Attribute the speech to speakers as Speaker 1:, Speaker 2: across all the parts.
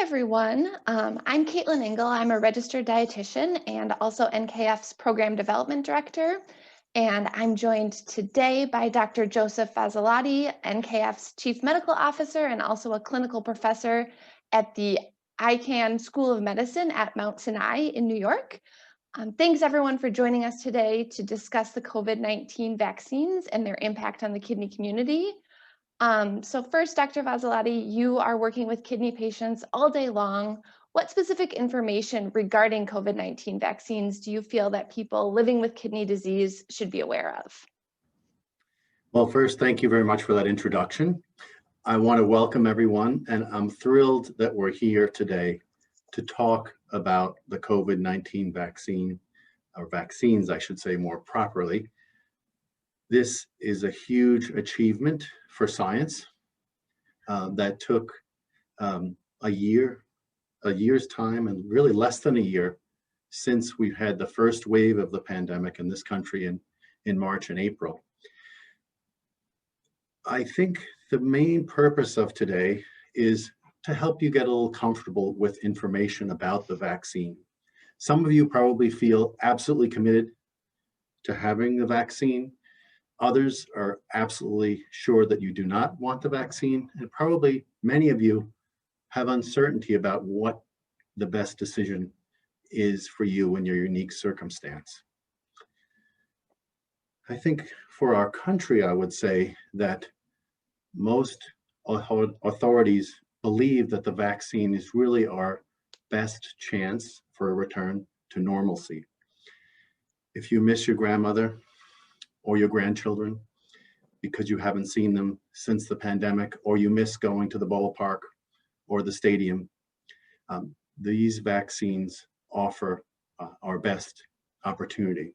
Speaker 1: Hi, everyone. I'm Caitlin Engel. I'm a registered dietitian and also NKF's Program Development Director. And I'm joined today by Dr. Joseph Vassalotti, NKF's Chief Medical Officer and also a clinical professor at the Icahn School of Medicine at Mount Sinai in New York. Thanks, everyone, for joining us today to discuss the COVID-19 vaccines and their impact on the kidney community. So first, Dr. Vassalotti, you are working with kidney patients all day long. What specific information regarding COVID-19 vaccines do you feel that people living with kidney disease should be aware of?
Speaker 2: Well, first, thank you very much for that introduction. I want to welcome everyone, and I'm thrilled that we're here today to talk about the COVID-19 vaccine, or vaccines, I should say more properly. This is a huge achievement for science that took a year's time, and really less than a year since we've had the first wave of the pandemic in this country in March and April. I think the main purpose of today is to help you get a little comfortable with information about the vaccine. Some of you probably feel absolutely committed to having the vaccine. Others are absolutely sure that you do not want the vaccine, and probably many of you have uncertainty about what the best decision is for you in your unique circumstance. I think for our country, I would say that most authorities believe that the vaccine is really our best chance for a return to normalcy. If you miss your grandmother or your grandchildren because you haven't seen them since the pandemic, or you miss going to the ballpark or the stadium, these vaccines offer our best opportunity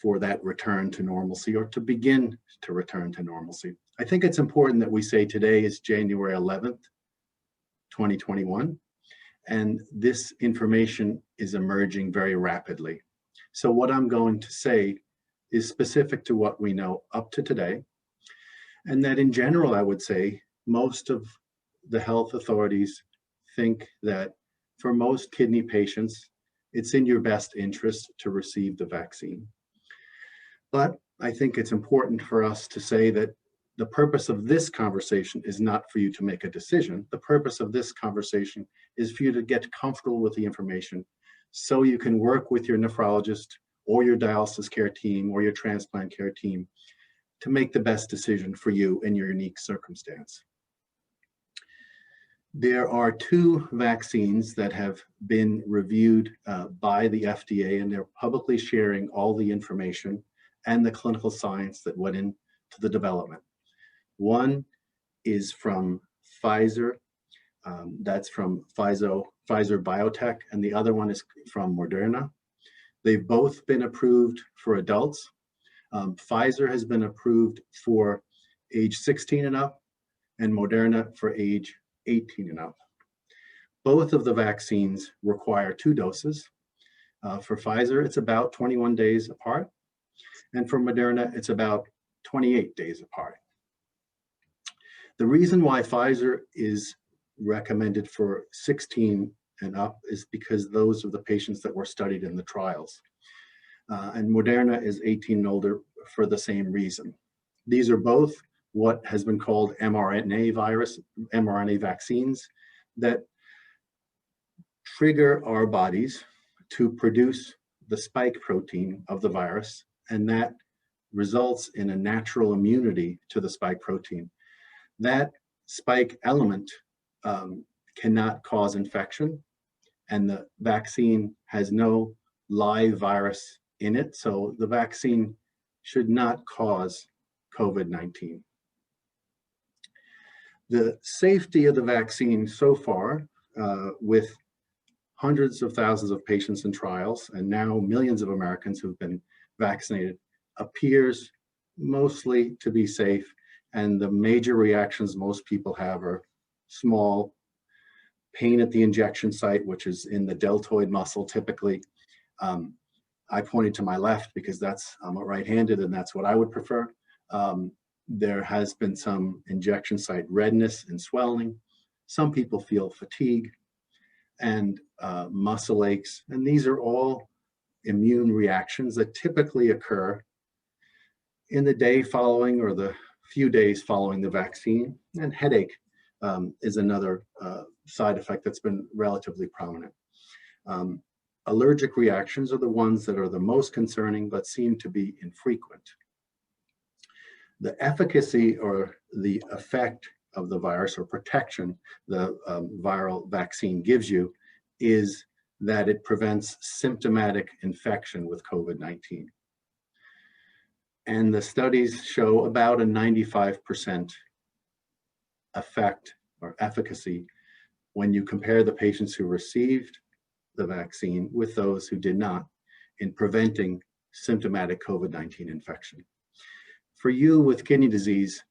Speaker 2: for that return to normalcy, or to begin to return to normalcy. I think it's important that we say today is January 11th, 2021, and this information is emerging very rapidly. So what I'm going to say is specific to what we know up to today, and that in general, I would say most of the health authorities think that for most kidney patients, it's in your best interest to receive the vaccine. But I think it's important for us to say that the purpose of this conversation is not for you to make a decision. The purpose of this conversation is for you to get comfortable with the information so you can work with your nephrologist or your dialysis care team or your transplant care team to make the best decision for you in your unique circumstance. There are two vaccines that have been reviewed by the FDA, and they're publicly sharing all the information and the clinical science that went into the development. One is from Pfizer, that's from Pfizer Biotech, and the other one is from Moderna. They've both been approved for adults. Pfizer has been approved for age 16 and up, and Moderna for age 18 and up. Both of the vaccines require 2 doses. For Pfizer, it's about 21 days apart, and for Moderna, it's about 28 days apart. The reason why Pfizer is recommended for 16 and up is because those are the patients that were studied in the trials. And Moderna is 18 and older for the same reason. These are both what has been called mRNA vaccines that trigger our bodies to produce the spike protein of the virus, and that results in a natural immunity to the spike protein. That spike element cannot cause infection, and the vaccine has no live virus in it, so the vaccine should not cause COVID-19. The safety of the vaccine so far, with hundreds of thousands of patients in trials and now millions of Americans who've been vaccinated, appears mostly to be safe, and the major reactions most people have are small pain at the injection site, which is in the deltoid muscle typically. I pointed to my left because I'm right-handed, and that's what I would prefer. There has been some injection site redness and swelling, Some people feel fatigue and muscle aches, and these are all immune reactions that typically occur in the day following or the few days following the vaccine. And headache is another side effect that's been relatively prominent. Allergic reactions are the ones that are the most concerning but seem to be infrequent. The efficacy or the effect of the virus or protection the viral vaccine gives you is that it prevents symptomatic infection with COVID-19. And the studies show about a 95% effect or efficacy when you compare the patients who received the vaccine with those who did not in preventing symptomatic COVID-19 infection. For you with kidney disease,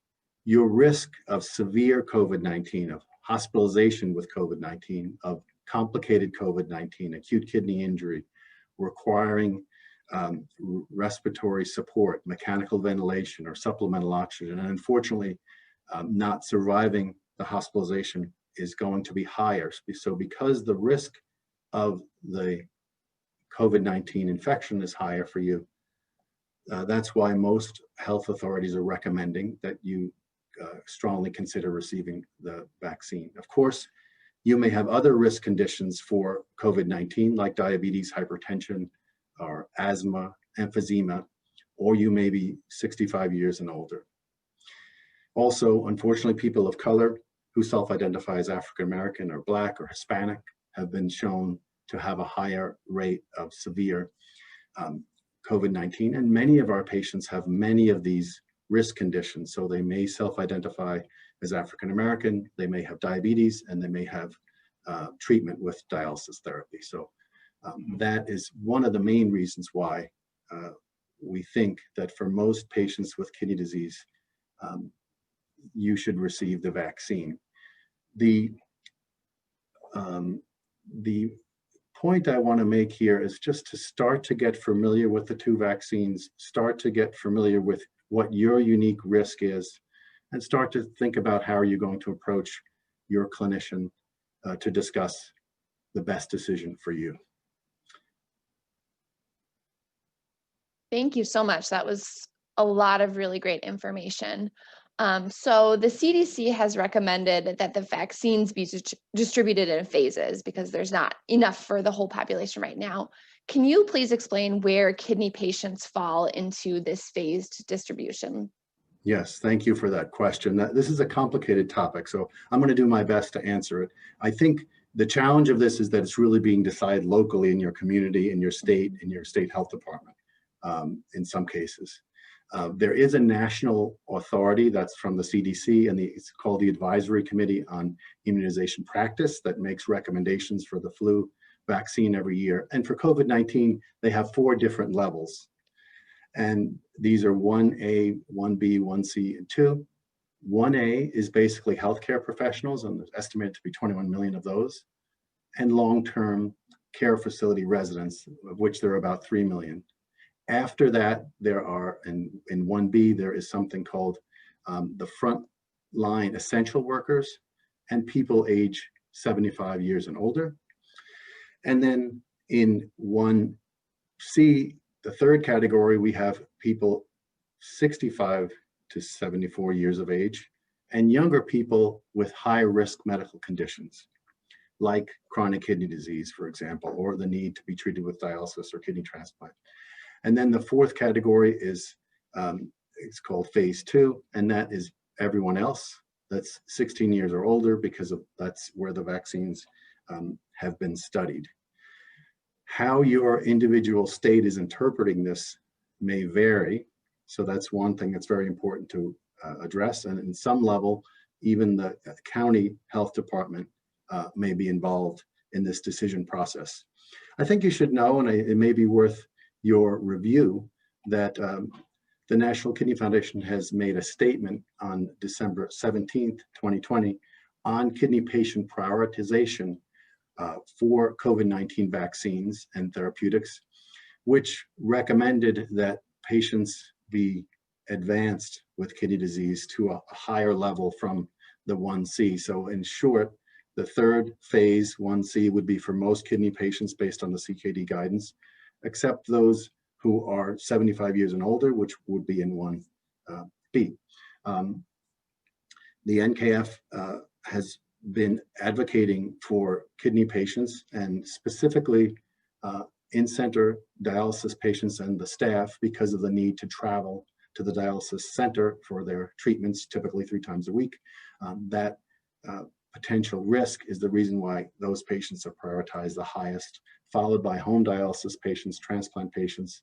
Speaker 2: your risk of severe COVID-19, of hospitalization with COVID-19, of complicated COVID-19, acute kidney injury, requiring respiratory support, mechanical ventilation, or supplemental oxygen, and unfortunately not surviving the hospitalization is going to be higher. So because the risk of the COVID-19 infection is higher for you, that's why most health authorities are recommending that you strongly consider receiving the vaccine. Of course, you may have other risk conditions for COVID-19 like diabetes, hypertension, or asthma, emphysema, or you may be 65 years and older. Also, unfortunately, people of color who self-identify as African American or Black or Hispanic have been shown to have a higher rate of severe COVID-19, and many of our patients have many of these risk conditions. So they may self-identify as African American, they may have diabetes, and they may have treatment with dialysis therapy. So that is one of the main reasons why we think that for most patients with kidney disease, you should receive the vaccine. The point I want to make here is just to start to get familiar with the two vaccines, start to get familiar with what your unique risk is, and start to think about how are you going to approach your clinician to discuss the best decision for you.
Speaker 1: Thank you so much. That was a lot of really great information. So the CDC has recommended that the vaccines be distributed in phases because there's not enough for the whole population right now. Can you please explain where kidney patients fall into this phased distribution?
Speaker 2: Yes, thank you for that question. This is a complicated topic, so I'm going to do my best to answer it. I think the challenge of this is that it's really being decided locally in your community, in your state health department, in some cases. There is a national authority that's from the CDC, and it's called the Advisory Committee on Immunization Practice that makes recommendations for the flu vaccine every year. And for COVID-19, they have 4 different levels. And these are 1A, 1B, 1C, and 2. 1A is basically healthcare professionals, and there's estimated to be 21 million of those, and long-term care facility residents, of which there are about 3 million. After that, there are, in 1B, there is something called the frontline essential workers and people age 75 years and older. And then in 1C, the third category, we have people 65 to 74 years of age and younger people with high risk medical conditions, like chronic kidney disease, for example, or the need to be treated with dialysis or kidney transplant. And then the fourth category is, it's called phase 2, and that is everyone else that's 16 years or older because that's where the vaccines have been studied. How your individual state is interpreting this may vary. So that's one thing that's very important to address. And in some level, even the county health department may be involved in this decision process. I think you should know, and it may be worth your review, that the National Kidney Foundation has made a statement on December 17th, 2020 on kidney patient prioritization for COVID-19 vaccines and therapeutics, which recommended that patients be advanced with kidney disease to a higher level from the 1C. So in short, The third phase, 1C, would be for most kidney patients based on the CKD guidance, except those who are 75 years and older, which would be in 1B. The NKF has been advocating for kidney patients, and specifically in-center dialysis patients and the staff, because of the need to travel to the dialysis center for their treatments, typically 3 times a week. That potential risk is the reason why those patients are prioritized the highest, followed by home dialysis patients, transplant patients,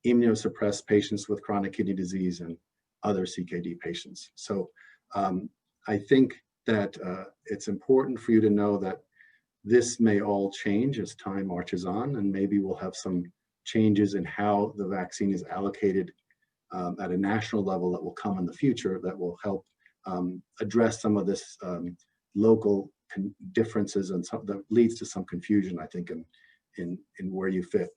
Speaker 2: immunosuppressed patients with chronic kidney disease, and other CKD patients. So I think that it's important for you to know that this may all change as time marches on, and maybe we'll have some changes in how the vaccine is allocated at a national level that will come in the future that will help address some of this local differences, and that leads to some confusion, I think, in where you fit.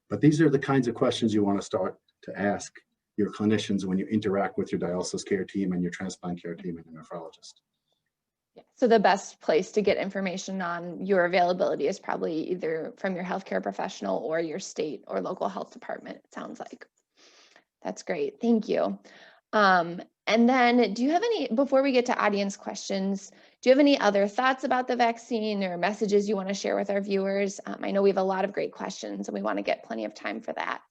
Speaker 2: But these are the kinds of questions you want to start to ask your clinicians when you interact with your dialysis care team and your transplant care team and your nephrologist.
Speaker 1: So the best place to get information on your availability is probably either from your healthcare professional or your state or local health department, it sounds like. That's great. Thank you. And then do you have any, before we get to audience questions, do you have any other thoughts about the vaccine or messages you want to share with our viewers? I know we have a lot of great questions and we want to get plenty of time for that.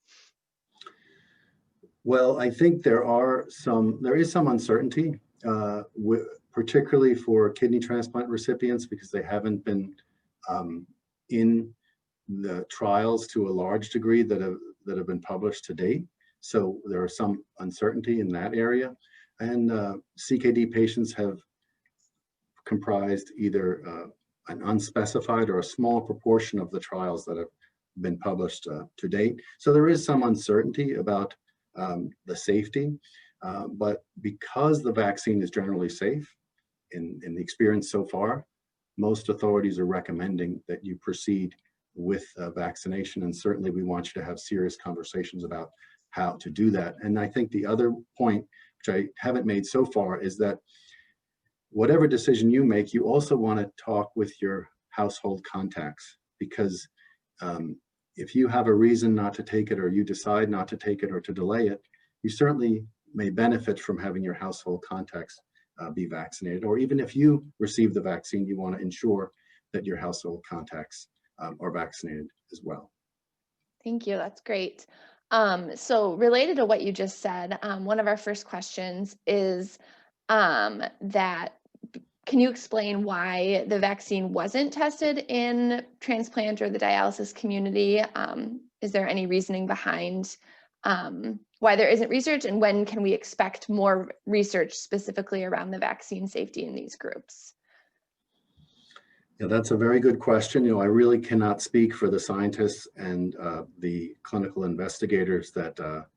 Speaker 2: Well, I think there is some uncertainty, particularly for kidney transplant recipients, because they haven't been in the trials to a large degree that have been published to date. So there is some uncertainty in that area. And CKD patients have comprised either an unspecified or a small proportion of the trials that have been published to date. So there is some uncertainty about the safety, but because the vaccine is generally safe, in the experience so far, most authorities are recommending that you proceed with vaccination, and certainly we want you to have serious conversations about how to do that. And I think the other point, which I haven't made so far, is that whatever decision you make, you also want to talk with your household contacts, because if you have a reason not to take it, or you decide not to take it or to delay it, you certainly may benefit from having your household contacts be vaccinated. Or even if you receive the vaccine, you want to ensure that your household contacts are vaccinated as well.
Speaker 1: Thank you. That's great. So related to what you just said, one of our first questions is that can you explain why the vaccine wasn't tested in transplant or the dialysis community? Is there any reasoning behind why there isn't research, and when can we expect more research specifically around the vaccine safety in these groups?
Speaker 2: Yeah, that's a very good question. I really cannot speak for the scientists and the clinical investigators that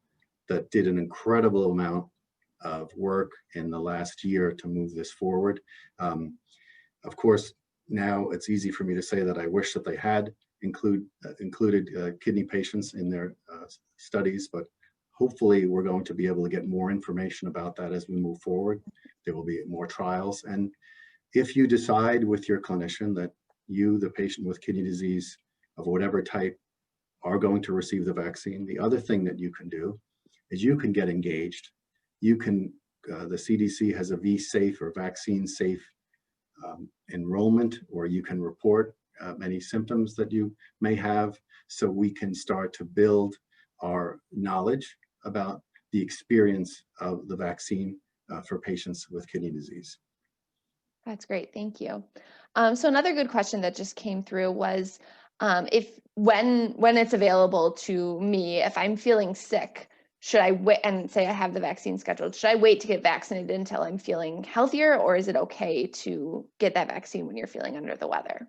Speaker 2: did an incredible amount of work in the last year to move this forward. Of course, now it's easy for me to say that I wish that they had included kidney patients in their studies, but hopefully we're going to be able to get more information about that as we move forward. There will be more trials, and if you decide with your clinician that you, the patient with kidney disease of whatever type, are going to receive the vaccine, the other thing that you can do is you can get engaged. You can, the CDC has a V-Safe or vaccine safe enrollment, or you can report any symptoms that you may have, so we can start to build our knowledge about the experience of the vaccine for patients with kidney disease.
Speaker 1: That's great. Thank you. So another good question that just came through was when it's available to me, if I'm feeling sick, should I wait and say I have the vaccine scheduled? Should I wait to get vaccinated until I'm feeling healthier, or is it okay to get that vaccine when you're feeling under the weather?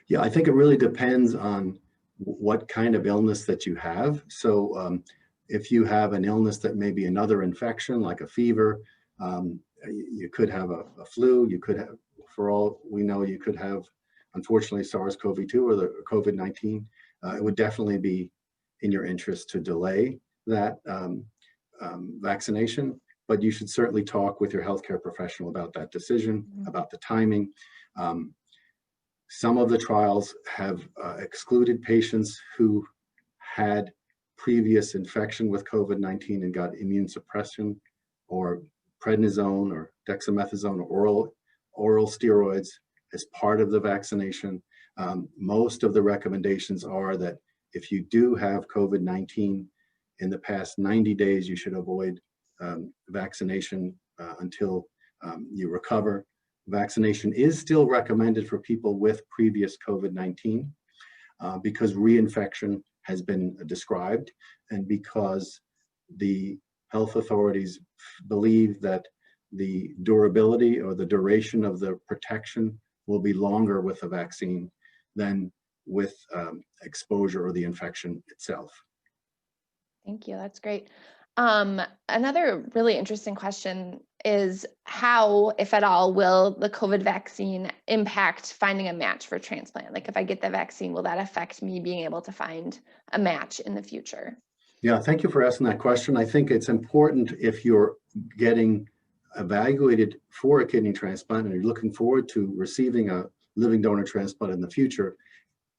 Speaker 2: Yeah, I think it really depends on what kind of illness that you have. So if you have an illness that may be another infection, like a fever, you could have a flu, you could have, for all we know, you could have, unfortunately, SARS-CoV-2 or the COVID-19. It would definitely be in your interest to delay that vaccination. but you should certainly talk with your healthcare professional about that decision, about the timing. Some of the trials have excluded patients who had previous infection with COVID-19 and got immune suppression, or prednisone or dexamethasone or oral steroids as part of the vaccination. Most of the recommendations are that if you do have COVID-19 in the past 90 days, you should avoid vaccination until you recover. Vaccination is still recommended for people with previous COVID-19 because reinfection has been described, and because the health authorities believe that the durability or the duration of the protection will be longer with the vaccine than with exposure or the infection itself.
Speaker 1: Thank you. That's great. Another really interesting question is how, if at all, will the COVID vaccine impact finding a match for transplant? Like if I get the vaccine, will that affect me being able to find a match in the future?
Speaker 2: Yeah, thank you for asking that question. I think it's important, if you're getting evaluated for a kidney transplant and you're looking forward to receiving a living donor transplant in the future,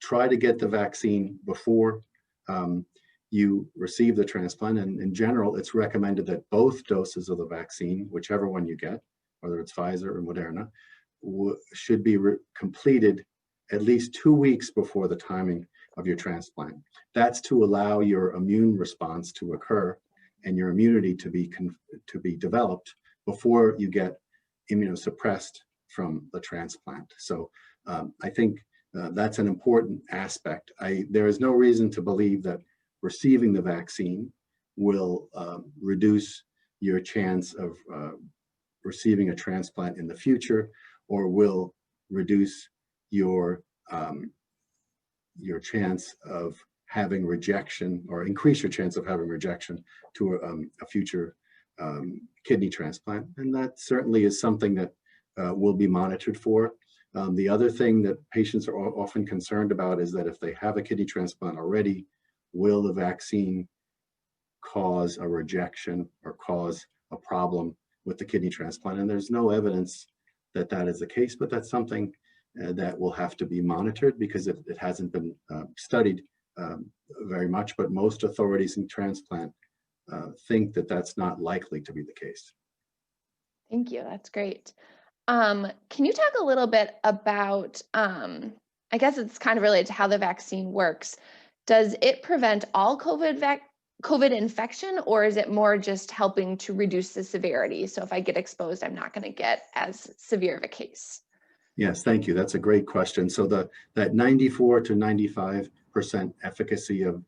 Speaker 2: try to get the vaccine before you receive the transplant. And in general, it's recommended that both doses of the vaccine, whichever one you get, whether it's Pfizer or Moderna, should be completed at least 2 weeks before the timing of your transplant. That's to allow your immune response to occur and your immunity to be developed before you get immunosuppressed from the transplant. So I think that's an important aspect. There is no reason to believe that receiving the vaccine will reduce your chance of receiving a transplant in the future, or will reduce your chance of having rejection, or increase your chance of having rejection to a future kidney transplant. And that certainly is something that will be monitored for. The other thing that patients are often concerned about is that if they have a kidney transplant already, will the vaccine cause a rejection or cause a problem with the kidney transplant? And there's no evidence that that is the case, but that's something that will have to be monitored, because it hasn't been studied very much, but most authorities in transplant think that that's not likely to be the case.
Speaker 1: Thank you. That's great. Can you talk a little bit about, I guess it's kind of related to how the vaccine works. Does it prevent all COVID infection, or is it more just helping to reduce the severity? So if I get exposed, I'm not going to get as severe of a case.
Speaker 2: Yes, thank you. That's a great question. So that 94 to 95% efficacy of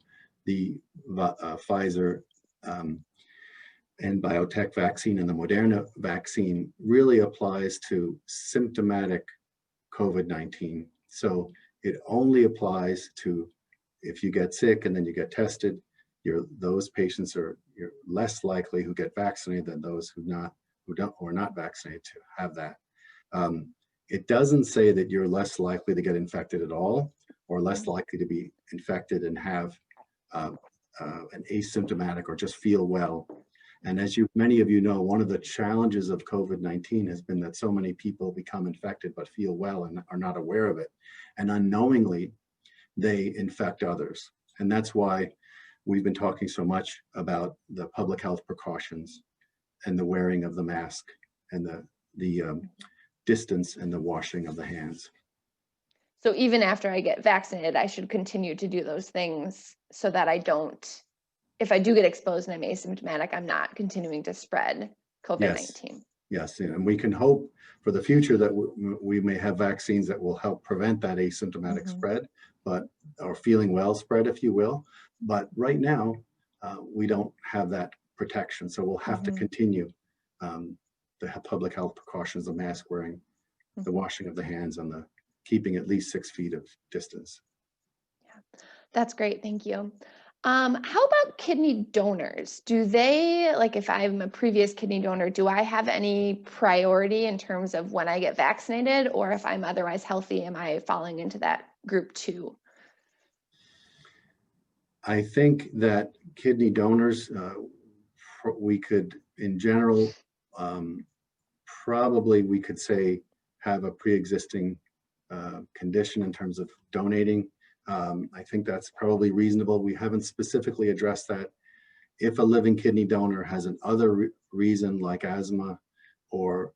Speaker 2: the Pfizer and biotech vaccine and the Moderna vaccine really applies to symptomatic COVID-19. So it only applies to if you get sick and then you get tested. Those patients you're less likely who get vaccinated than those who are not vaccinated to have that. It doesn't say that you're less likely to get infected at all, or less likely to be infected and have an asymptomatic or just feel well. And as many of you know, one of the challenges of COVID-19 has been that so many people become infected but feel well and are not aware of it. And unknowingly, they infect others. And that's why we've been talking so much about the public health precautions and the wearing of the mask and the distance and the washing of the hands.
Speaker 1: So even after I get vaccinated, I should continue to do those things so that I don't, if I do get exposed and I'm asymptomatic, I'm not continuing to spread COVID-19.
Speaker 2: Yes, and we can hope for the future that we may have vaccines that will help prevent that asymptomatic spread, or feeling well spread, if you will. But right now, we don't have that protection. So we'll have to continue the public health precautions, the mask wearing, the washing of the hands, and the keeping at least 6 feet of distance.
Speaker 1: Yeah, that's great. Thank you. How about kidney donors? Do they, like if I'm a previous kidney donor, do I have any priority in terms of when I get vaccinated, or if I'm otherwise healthy, am I falling into that group too?
Speaker 2: I think that kidney donors, we could in general, probably we could say have a pre-existing condition in terms of donating. I think that's probably reasonable. We haven't specifically addressed that. If a living kidney donor has an other reason like asthma or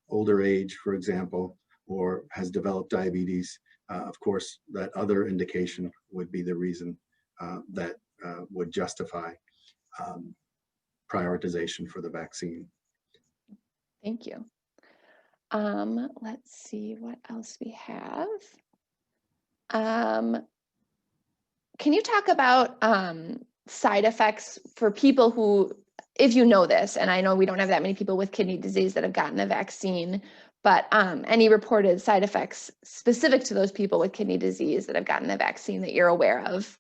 Speaker 2: older age, for example, or has developed diabetes, of course, that other indication would be the reason that would justify prioritization for the vaccine.
Speaker 1: Thank you. Let's see what else we have. Can you talk about side effects for people who, if you know this, and I know we don't have that many people with kidney disease that have gotten the vaccine, but any reported side effects specific to those people with kidney disease that have gotten the vaccine that you're aware of?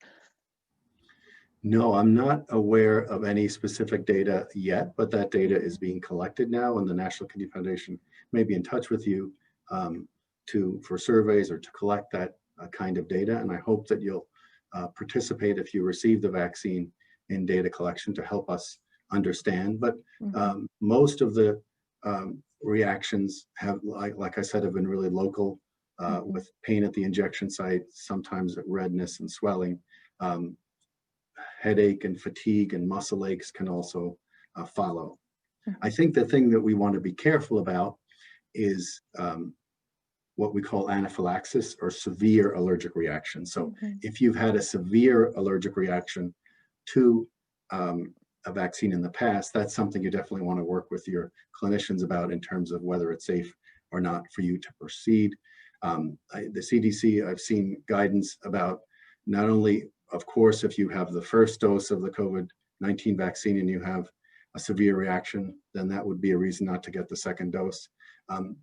Speaker 2: No, I'm not aware of any specific data yet, but that data is being collected now, and the National Kidney Foundation may be in touch with you for surveys or to collect that kind of data. And I hope that you'll participate if you receive the vaccine in data collection to help us understand. But most of the reactions have, like I said, have been really local, with pain at the injection site, sometimes redness and swelling. Headache and fatigue and muscle aches can also follow. I think the thing that we want to be careful about is what we call anaphylaxis or severe allergic reaction. So if you've had a severe allergic reaction to a vaccine in the past, that's something you definitely want to work with your clinicians about in terms of whether it's safe or not for you to proceed. The CDC, I've seen guidance about not only, of course, if you have the first dose of the COVID-19 vaccine and you have a severe reaction, then that would be a reason not to get the second dose.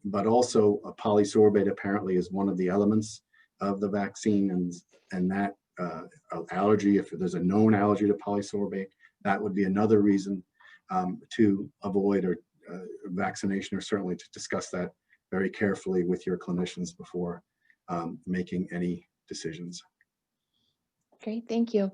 Speaker 2: But also a polysorbate apparently is one of the elements of the vaccine, and that allergy, if there's a known allergy to polysorbate, that would be another reason to avoid or vaccination, or certainly to discuss that very carefully with your clinicians before making any decisions.
Speaker 1: Great, thank you.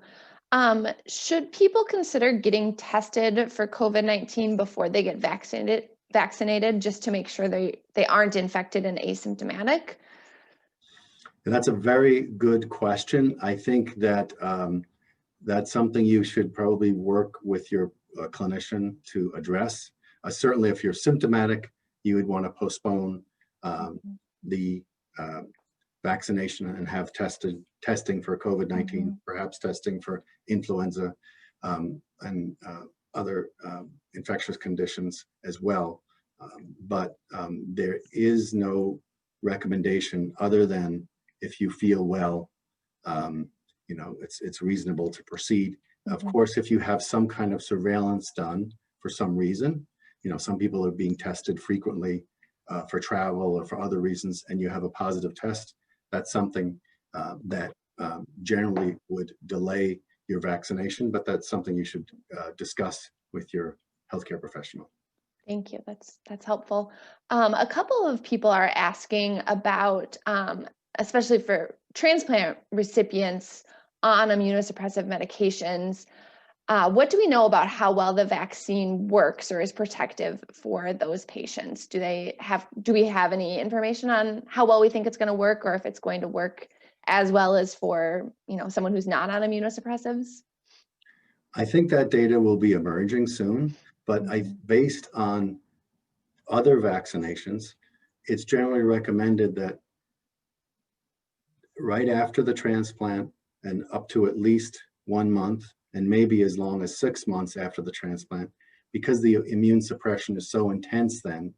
Speaker 1: Should people consider getting tested for COVID-19 before they get vaccinated just to make sure they aren't infected and asymptomatic?
Speaker 2: And that's a very good question. I think that that's something you should probably work with your clinician to address. Certainly if you're symptomatic, you would want to postpone the vaccination and have testing for COVID-19, perhaps testing for influenza and other infectious conditions as well. But there is no recommendation other than if you feel well, you know, it's reasonable to proceed. Of course, if you have some kind of surveillance done for some reason, you know, some people are being tested frequently for travel or for other reasons, and you have a positive test, that's something that generally would delay your vaccination, but that's something you should discuss with your healthcare professional.
Speaker 1: Thank you. That's helpful. A couple of people are asking about, especially for transplant recipients on immunosuppressive medications, what do we know about how well the vaccine works or is protective for those patients? Do we have any information on how well we think it's going to work, or if it's going to work as well as for, you know, someone who's not on immunosuppressives?
Speaker 2: I think that data will be emerging soon, but based on other vaccinations, it's generally recommended that right after the transplant and up to at least 1 month, and maybe as long as 6 months after the transplant, because the immune suppression is so intense then,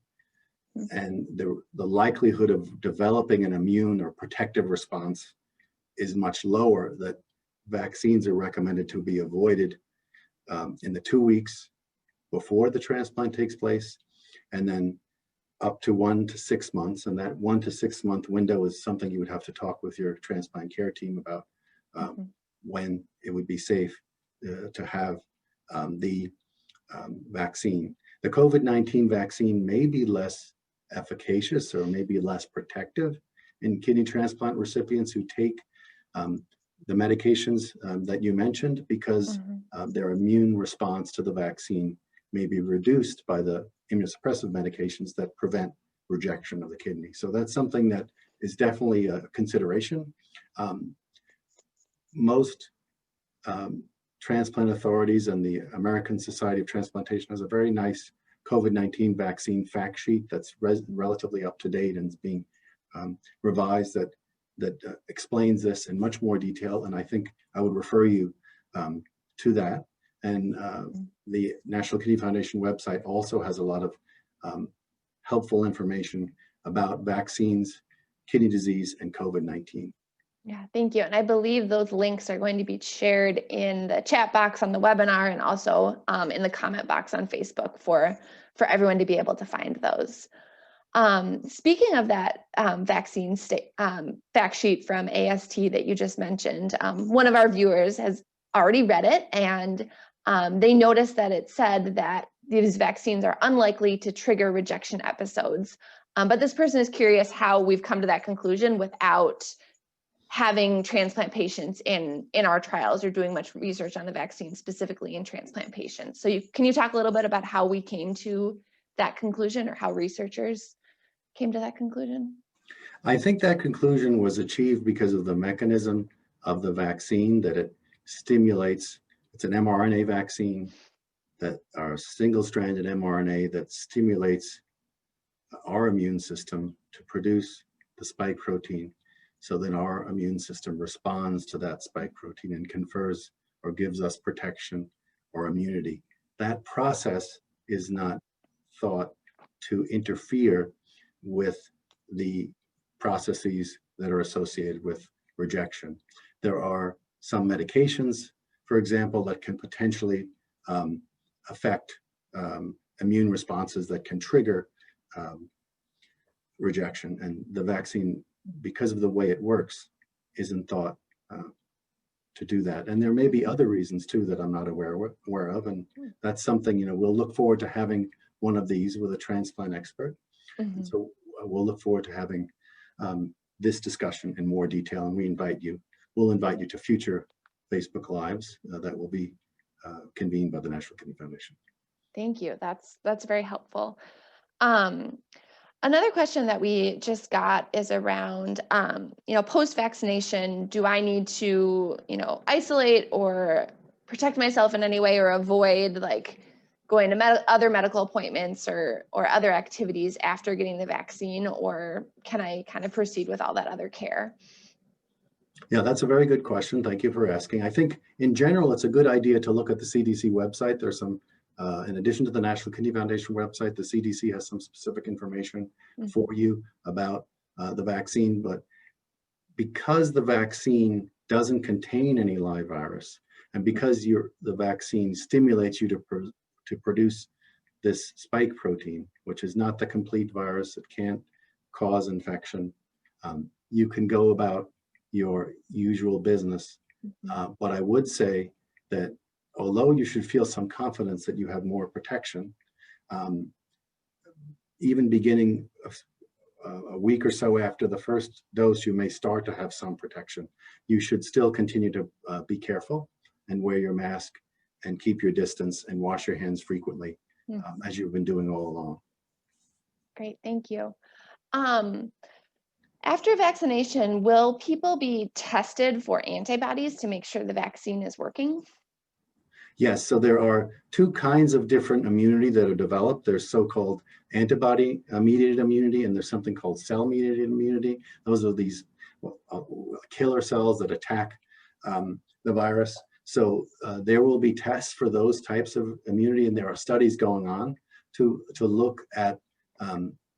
Speaker 2: and the likelihood of developing an immune or protective response is much lower, that vaccines are recommended to be avoided in the 2 weeks before the transplant takes place, and then up to 1 to 6 months. And that 1 to 6 month window is something you would have to talk with your transplant care team about when it would be safe to have the vaccine. The COVID-19 vaccine may be less efficacious or maybe less protective in kidney transplant recipients who take the medications that you mentioned, because their immune response to the vaccine may be reduced by the immunosuppressive medications that prevent rejection of the kidney. So that's something that is definitely a consideration. Most transplant authorities and the American Society of Transplantation has a very nice COVID-19 vaccine fact sheet that's relatively up to date and is being revised that explains this in much more detail. And I think I would refer you to that. And the National Kidney Foundation website also has a lot of helpful information about vaccines, kidney disease, and COVID-19.
Speaker 1: Yeah, thank you. And I believe those links are going to be shared in the chat box on the webinar and also in the comment box on Facebook for everyone to be able to find those. Speaking of that vaccine fact sheet from AST that you just mentioned, one of our viewers has already read it, and they noticed that it said that these vaccines are unlikely to trigger rejection episodes. But this person is curious how we've come to that conclusion without having transplant patients in our trials or doing much research on the vaccine specifically in transplant patients. So can you talk a little bit about how we came to that conclusion, or how researchers came to that conclusion?
Speaker 2: I think that conclusion was achieved because of the mechanism of the vaccine, that it stimulates. It's an mRNA vaccine, that are single-stranded mRNA that stimulates our immune system to produce the spike protein. So then our immune system responds to that spike protein and confers or gives us protection or immunity. That process is not thought to interfere with the processes that are associated with rejection. There are some medications, for example, that can potentially affect immune responses that can trigger rejection, and the vaccine, because of the way it works, isn't thought to do that. And there may be other reasons too that I'm not aware of, and that's something, we'll look forward to having one of these with a transplant expert. And so we'll look forward to having this discussion in more detail, and we'll invite you to future Facebook Lives that will be convened by the National Kidney Foundation.
Speaker 1: Thank you. That's very helpful. Another question that we just got is around, post-vaccination, do I need to, isolate or protect myself in any way, or avoid like going to other medical appointments or other activities after getting the vaccine, or can I kind of proceed with all that other care?
Speaker 2: Yeah, that's a very good question. Thank you for asking. I think in general, it's a good idea to look at the CDC website. There's some, in addition to the National Kidney Foundation website, the CDC has some specific information for you about the vaccine. But because the vaccine doesn't contain any live virus, and because the vaccine stimulates you to produce this spike protein, which is not the complete virus, it can't cause infection, you can go about your usual business. But I would say that although you should feel some confidence that you have more protection, even beginning a week or so after the first dose, you may start to have some protection. You should still continue to be careful and wear your mask and keep your distance and wash your hands frequently, as you've been doing all along.
Speaker 1: Great, thank you. After vaccination, will people be tested for antibodies to make sure the vaccine is working?
Speaker 2: Yes, so there are two kinds of different immunity that are developed. There's so-called antibody-mediated immunity, and there's something called cell-mediated immunity. Those are these killer cells that attack the virus. So there will be tests for those types of immunity, and there are studies going on to look at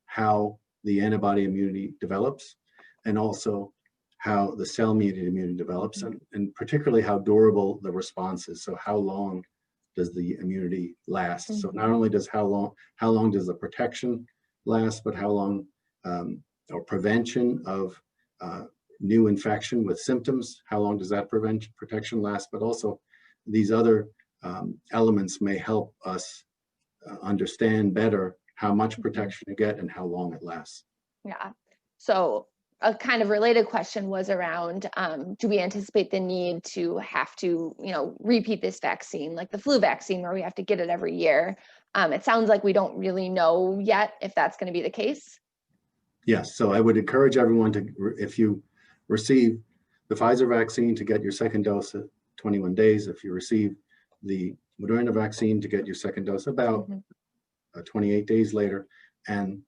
Speaker 2: how the antibody immunity develops, and also how the cell-mediated immunity develops, and particularly how durable the response is. So how long does the immunity last? So not only does how long does the protection last, but how long, or prevention of new infection with symptoms, how long does that protection last? But also these other elements may help us understand better how much protection you get and how long it lasts.
Speaker 1: Yeah. So a kind of related question was around, do we anticipate the need to have to, repeat this vaccine, like the flu vaccine, where we have to get it every year? It sounds like we don't really know yet if that's going to be the case.
Speaker 2: Yes, so I would encourage everyone to, if you receive the Pfizer vaccine, to get your second dose at 21 days. If you receive the Moderna vaccine, to get your second dose about 28 days later. And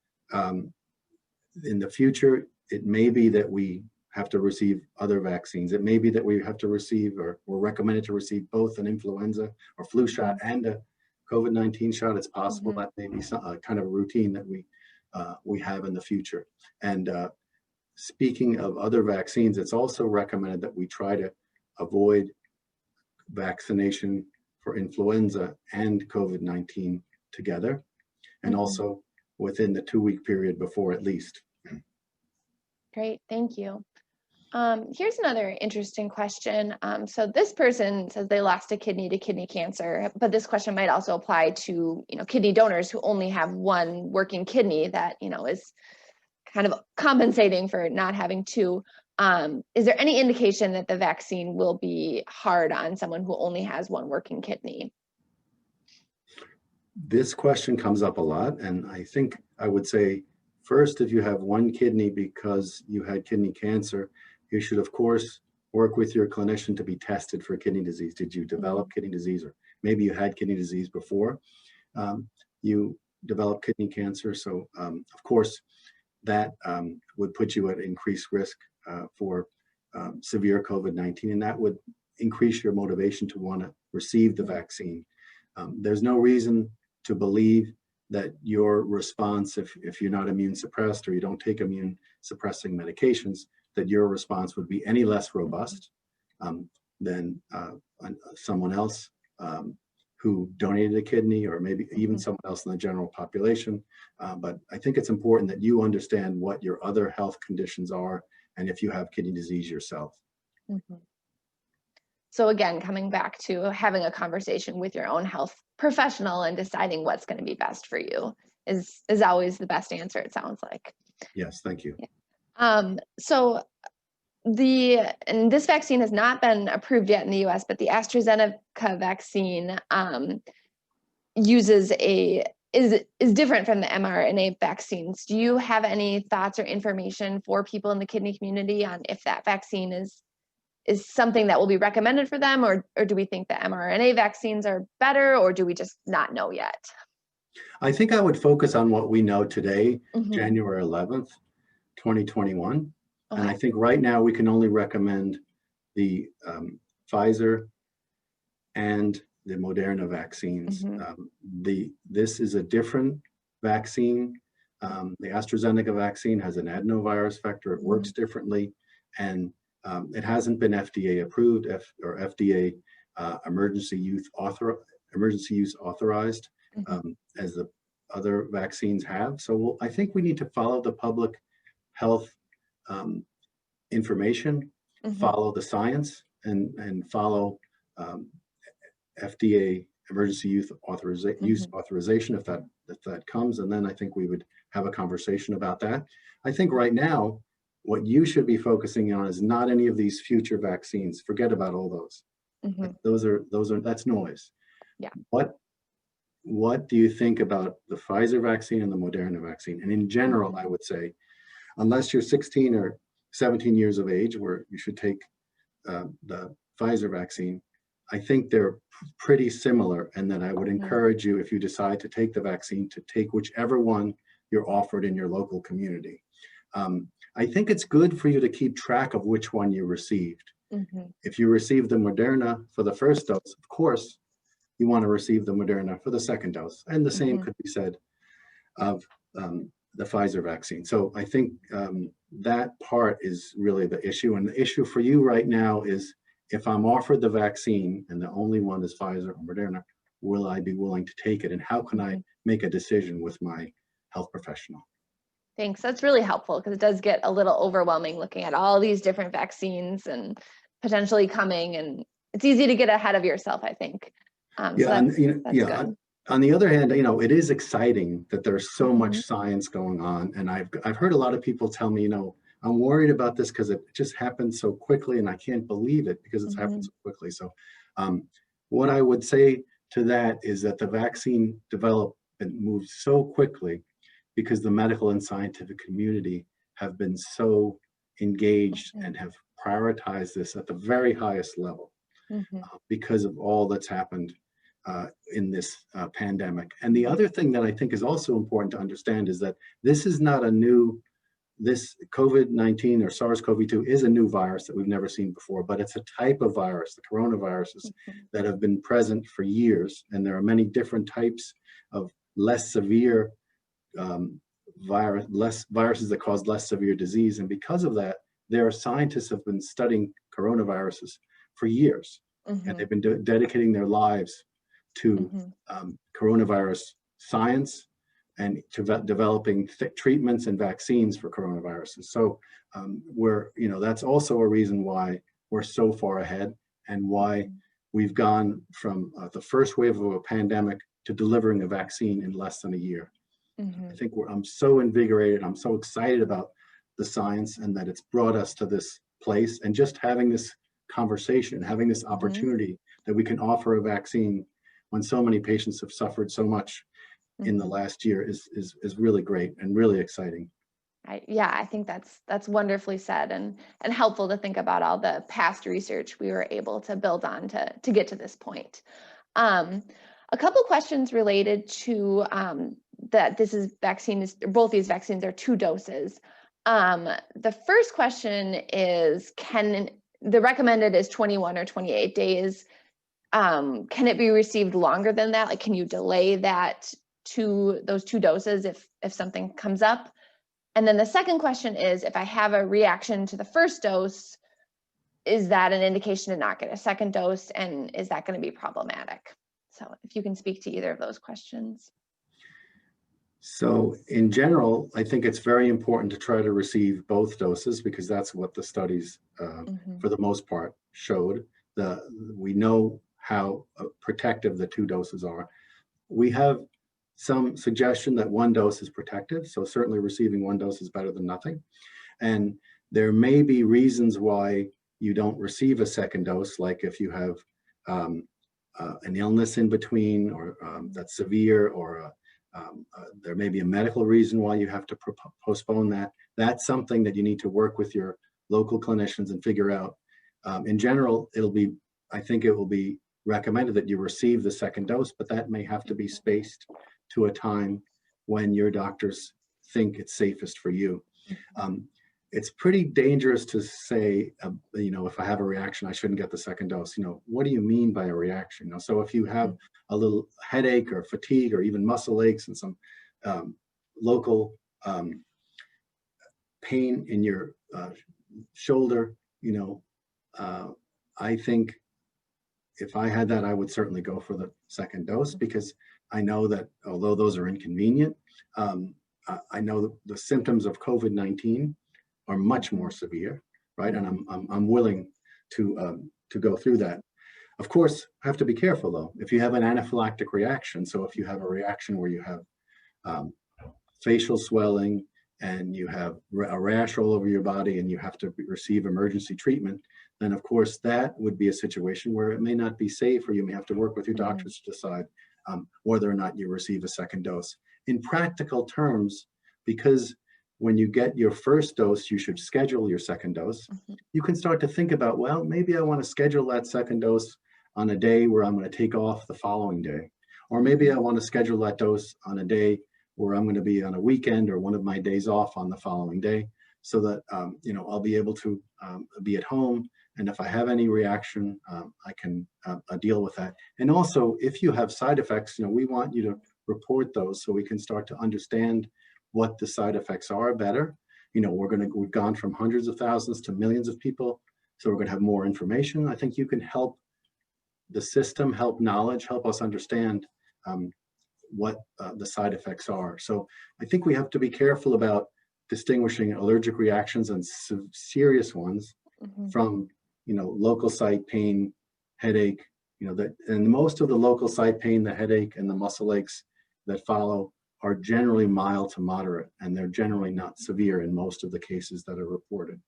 Speaker 2: in the future, it may be that we have to receive other vaccines. It may be that we have to receive, or we're recommended to receive, both an influenza or flu shot and a COVID-19 shot. It's possible that may be some kind of a routine that we have in the future. And speaking of other vaccines, it's also recommended that we try to avoid vaccination for influenza and COVID-19 together, and also within the 2-week period before at least.
Speaker 1: Great, thank you. Here's another interesting question. So this person says they lost a kidney to kidney cancer, but this question might also apply to, kidney donors who only have one working kidney that, is kind of compensating for not having two. Is there any indication that the vaccine will be hard on someone who only has one working kidney?
Speaker 2: This question comes up a lot, and I think I would say, first, if you have one kidney because you had kidney cancer, you should, of course, work with your clinician to be tested for kidney disease. Did you develop kidney disease, or maybe you had kidney disease before you developed kidney cancer? So, of course, that would put you at increased risk for severe COVID-19, and that would increase your motivation to want to receive the vaccine. There's no reason to believe that your response, if you're not immune suppressed or you don't take immune suppressing medications, that your response would be any less robust than someone else who donated a kidney, or maybe even someone else in the general population. But I think it's important that you understand what your other health conditions are, and if you have kidney disease yourself.
Speaker 1: So again, coming back to having a conversation with your own health professional and deciding what's going to be best for you is always the best answer, it sounds like.
Speaker 2: Yes, thank you.
Speaker 1: So this vaccine has not been approved yet in the US, but the AstraZeneca vaccine is different from the mRNA vaccines. Do you have any thoughts or information for people in the kidney community on if that vaccine is something that will be recommended for them, or do we think the mRNA vaccines are better, or do we just not know yet?
Speaker 2: I think I would focus on what we know today, January 11th, 2021. And I think right now we can only recommend the Pfizer and the Moderna vaccines. This is a different vaccine. The AstraZeneca vaccine has an adenovirus vector. It works differently, and it hasn't been FDA approved or FDA emergency use authorized as the other vaccines have. So I think we need to follow the public health information, follow the science, and follow FDA emergency use authorization if that comes, and then I think we would have a conversation about that. I think right now what you should be focusing on is not any of these future vaccines. Forget about all those. That's noise.
Speaker 1: Yeah.
Speaker 2: What do you think about the Pfizer vaccine and the Moderna vaccine? And in general, I would say, unless you're 16 or 17 years of age, where you should take the Pfizer vaccine, I think they're pretty similar, and that I would encourage you, if you decide to take the vaccine, to take whichever one you're offered in your local community. I think it's good for you to keep track of which one you received. If you received the Moderna for the first dose, of course, you want to receive the Moderna for the second dose. And the same could be said of the Pfizer vaccine. So I think that part is really the issue. And the issue for you right now is, if I'm offered the vaccine and the only one is Pfizer or Moderna, will I be willing to take it? And how can I make a decision with my health professional?
Speaker 1: Thanks. That's really helpful, because it does get a little overwhelming looking at all these different vaccines and potentially coming, and it's easy to get ahead of yourself, I think. Good.
Speaker 2: On the other hand, it is exciting that there's so much science going on, and I've heard a lot of people tell me, I'm worried about this because it just happened so quickly, and I can't believe it because it's happened so quickly. So what I would say to that is that the vaccine development moved so quickly because the medical and scientific community have been so engaged and have prioritized this at the very highest level because of all that's happened in this pandemic. And the other thing that I think is also important to understand is that this is not a new, this COVID-19 or SARS-CoV-2 is a new virus that we've never seen before, but it's a type of virus, the coronaviruses, that have been present for years. And there are many different types of less severe viruses that cause less severe disease. And because of that, there are scientists have been studying coronaviruses for years, and they've been dedicating their lives to coronavirus science and to developing treatments and vaccines for coronaviruses. So that's also a reason why we're so far ahead, and why we've gone from the first wave of a pandemic to delivering a vaccine in less than a year. I think I'm so invigorated, I'm so excited about the science and that it's brought us to this place, and just having this conversation, having this opportunity that we can offer a vaccine when so many patients have suffered so much in the last year is really great and really exciting.
Speaker 1: I think that's wonderfully said, and helpful to think about all the past research we were able to build on to get to this point. A couple questions related to that both these vaccines are 2 doses. The first question is, the recommended is 21 or 28 days. Can it be received longer than that? Like, can you delay that to those 2 doses if something comes up? And then the second question is, if I have a reaction to the first dose, is that an indication to not get a second dose? And is that going to be problematic? So if you can speak to either of those questions.
Speaker 2: So in general, I think it's very important to try to receive both doses, because that's what the studies, for the most part, showed. We know how protective the 2 doses are. We have some suggestion that 1 dose is protective, so certainly receiving 1 dose is better than nothing. And there may be reasons why you don't receive a second dose, like if you have an illness in between, or that's severe, or there may be a medical reason why you have to postpone that. That's something that you need to work with your local clinicians and figure out. In general, I think it will be recommended that you receive the second dose, but that may have to be spaced to a time when your doctors think it's safest for you. It's pretty dangerous to say, if I have a reaction, I shouldn't get the second dose. What do you mean by a reaction? So if you have a little headache or fatigue or even muscle aches and some local pain in your shoulder, I think if I had that, I would certainly go for the second dose, because I know that although those are inconvenient, I know the symptoms of COVID-19 are much more severe, right? And I'm willing to go through that. Of course, I have to be careful though. If you have an anaphylactic reaction, so if you have a reaction where you have facial swelling and you have a rash all over your body and you have to receive emergency treatment, then of course that would be a situation where it may not be safe, or you may have to work with your doctors to decide whether or not you receive a second dose. In practical terms, because when you get your first dose, you should schedule your second dose. You can start to think about, well, maybe I want to schedule that second dose on a day where I'm going to take off the following day. Or maybe I want to schedule that dose on a day where I'm going to be on a weekend or one of my days off on the following day, so that I'll be able to be at home. And if I have any reaction, I can deal with that. And also, if you have side effects, we want you to report those so we can start to understand what the side effects are better. We've gone from hundreds of thousands to millions of people, so we're going to have more information. I think you can help the system, help knowledge, help us understand what the side effects are. So I think we have to be careful about distinguishing allergic reactions and serious ones from local site pain, headache, and most of the local site pain, the headache, and the muscle aches that follow are generally mild to moderate, and they're generally not severe in most of the cases that are reported.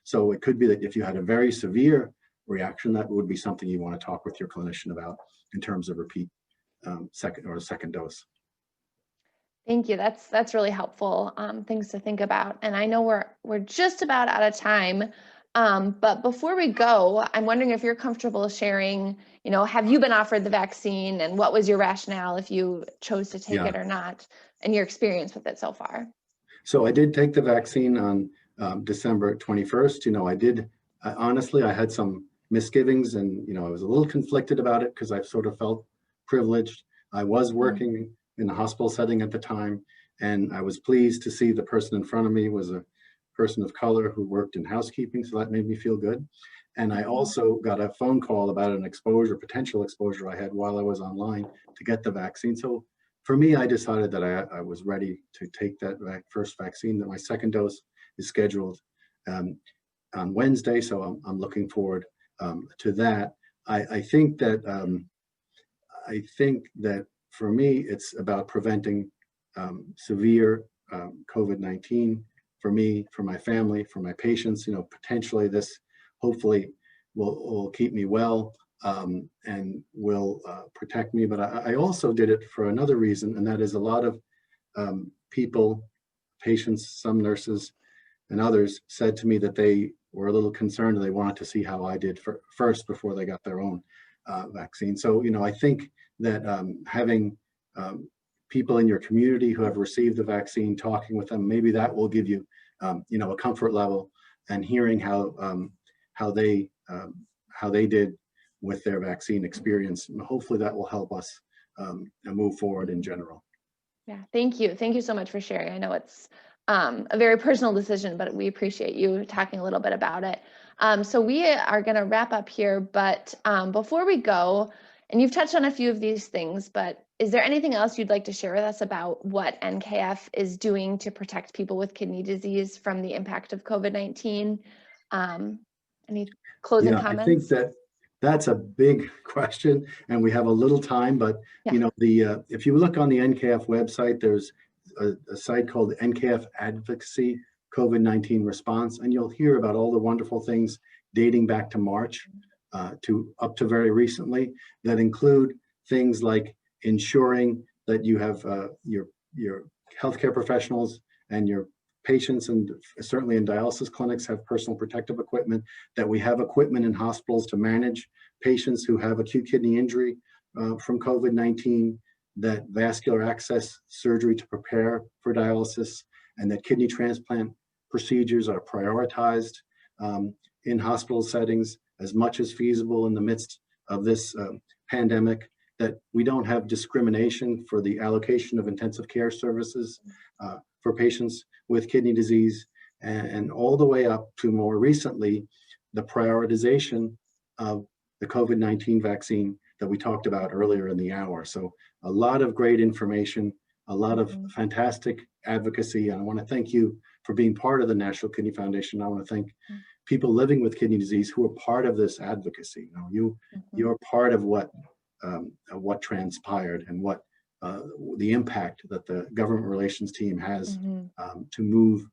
Speaker 2: So it could be that if you had a very severe reaction, that would be something you want to talk with your clinician about in terms of repeat second dose.
Speaker 1: Thank you. That's really helpful. Things to think about. And I know we're just about out of time. But before we go, I'm wondering if you're comfortable sharing, have you been offered the vaccine, and what was your rationale if you chose to take it or not, and your experience with it so far?
Speaker 2: So I did take the vaccine on December 21st. Honestly, I had some misgivings, and, I was a little conflicted about it because I sort of felt privileged. I was working in a hospital setting at the time, and I was pleased to see the person in front of me was a person of color who worked in housekeeping, so that made me feel good. And I also got a phone call about an potential exposure I had while I was online to get the vaccine. So for me, I decided that I was ready to take that first vaccine. That my second dose is scheduled on Wednesday, so I'm looking forward to that. I think that for me, it's about preventing severe COVID-19 for me, for my family, for my patients. Potentially this hopefully will keep me well and will protect me. But I also did it for another reason, and that is a lot of people, patients, some nurses and others said to me that they were a little concerned and they wanted to see how I did first before they got their own vaccine. So, I think that having people in your community who have received the vaccine, talking with them, maybe that will give you, a comfort level, and hearing how they did with their vaccine experience. Hopefully that will help us move forward in general.
Speaker 1: Yeah, thank you. Thank you so much for sharing. I know it's a very personal decision, but we appreciate you talking a little bit about it. So we are going to wrap up here, but before we go, and you've touched on a few of these things, but is there anything else you'd like to share with us about what NKF is doing to protect people with kidney disease from the impact of COVID-19? Any closing comments?
Speaker 2: I think that's a big question, and we have a little time, but if you look on the NKF website, there's a site called NKF Advocacy COVID-19 Response, and you'll hear about all the wonderful things dating back to March to up to very recently, that include things like ensuring that you have your healthcare professionals and your patients, and certainly in dialysis clinics, have personal protective equipment, that we have equipment in hospitals to manage patients who have acute kidney injury from COVID-19, that vascular access surgery to prepare for dialysis, and that kidney transplant procedures are prioritized in hospital settings as much as feasible in the midst of this pandemic, that we don't have discrimination for the allocation of intensive care services for patients with kidney disease, and all the way up to more recently, the prioritization of the COVID-19 vaccine that we talked about earlier in the hour. So a lot of great information, a lot of fantastic advocacy. And I want to thank you for being part of the National Kidney Foundation. I want to thank people living with kidney disease who are part of this advocacy. You're part of what transpired, and what the impact that the government relations team has to move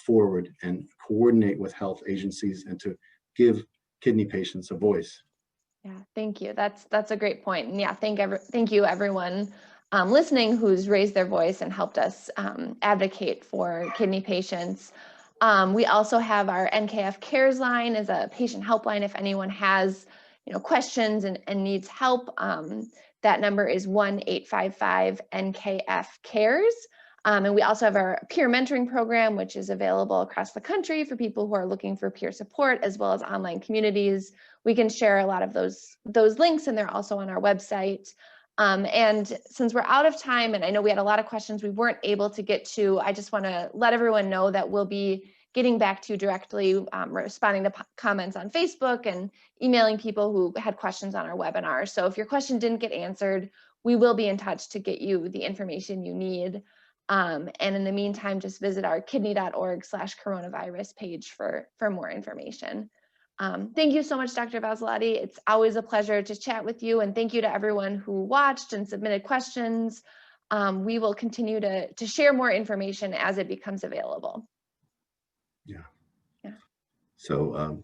Speaker 2: forward and coordinate with health agencies and to give kidney patients a voice.
Speaker 1: Yeah, thank you. That's a great point. And yeah, thank you everyone listening who's raised their voice and helped us advocate for kidney patients. We also have our NKF Cares line as a patient helpline if anyone has questions and needs help. That number is 1-855-NKF-CARES. And we also have our peer mentoring program, which is available across the country for people who are looking for peer support, as well as online communities. We can share a lot of those links, and they're also on our website. And since we're out of time, and I know we had a lot of questions we weren't able to get to, I just want to let everyone know that we'll be getting back to you directly, responding to comments on Facebook and emailing people who had questions on our webinar. So if your question didn't get answered, we will be in touch to get you the information you need. And in the meantime, just visit our kidney.org/coronavirus page for more information. Thank you so much, Dr. Vassalotti. It's always a pleasure to chat with you, and thank you to everyone who watched and submitted questions. we will continue to share more information as it becomes available.
Speaker 2: Yeah.
Speaker 1: Yeah.
Speaker 2: So